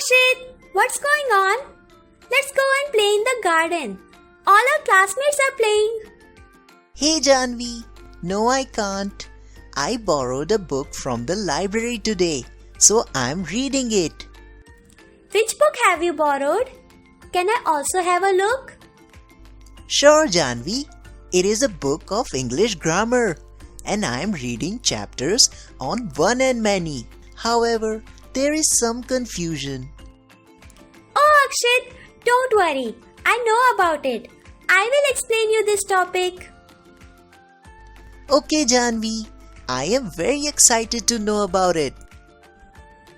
Akshit, what's going on? Let's go and play in the garden. All our classmates are playing. Hey Janvi, no I can't. I borrowed a book from the library today, so I'm reading it. Which book have you borrowed? Can I also have a look? Sure Janvi, it is a book of English grammar and I'm reading chapters on one and many. However, there is some confusion. Oh Akshit, don't worry. I know about it. I will explain you this topic. Okay Janvi, I am very excited to know about it.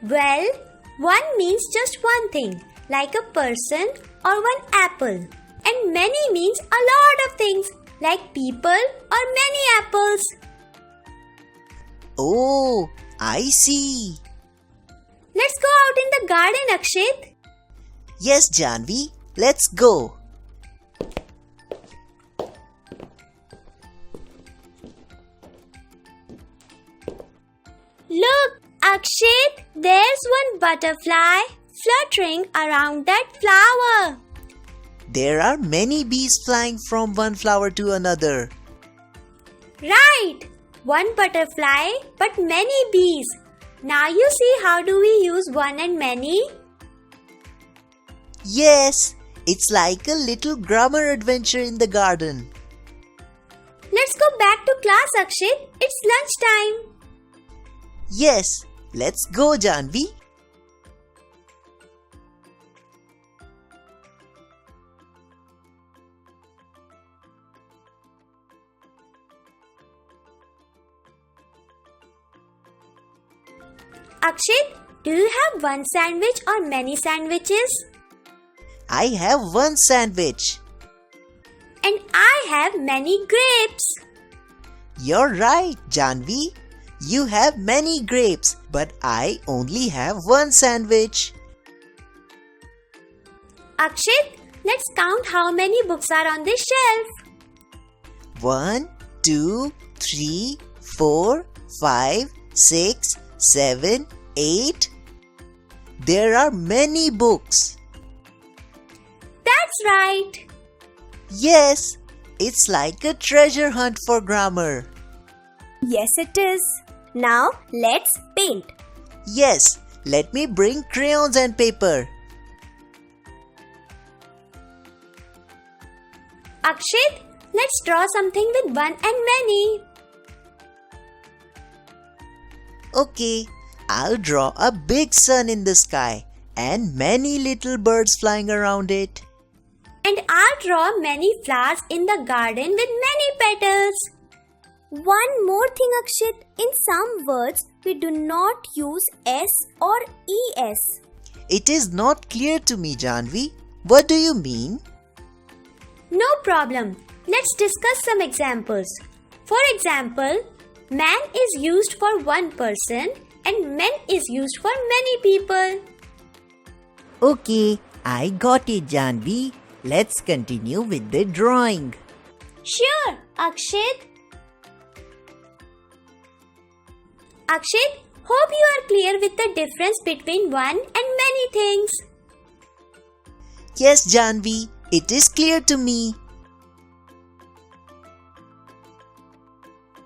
Well, one means just one thing, like a person or one apple. And many means a lot of things, like people or many apples. Oh, I see. Let's go out in the garden, Akshit. Yes Janvi, let's go. Look, Akshit, there's one butterfly fluttering around that flower. There are many bees flying from one flower to another. Right, one butterfly but many bees. Now you see how do we use one and many? Yes, it's like a little grammar adventure in the garden. Let's go back to class, Akshit. It's lunchtime. Yes, let's go Janvi. Akshit, do you have one sandwich or many sandwiches? I have one sandwich. And I have many grapes. You're right, Janvi. You have many grapes, but I only have one sandwich. Akshit, let's count how many books are on this shelf. 1, 2, 3, 4, 5, 6, 7, 8. There are many books. That's right. Yes, it's like a treasure hunt for grammar. Yes, it is. Now, let's paint. Yes, let me bring crayons and paper. Akshit, let's draw something with one and many. Okay, I'll draw a big sun in the sky and many little birds flying around it. And I'll draw many flowers in the garden with many petals. One more thing, Akshit. In some words, we do not use S or ES. It is not clear to me, Janvi. What do you mean? No problem. Let's discuss some examples. For example, man is used for one person and men is used for many people. Okay, I got it, Janvi. Let's continue with the drawing. Sure, Akshit. Akshit, hope you are clear with the difference between one and many things. Yes, Janvi, it is clear to me.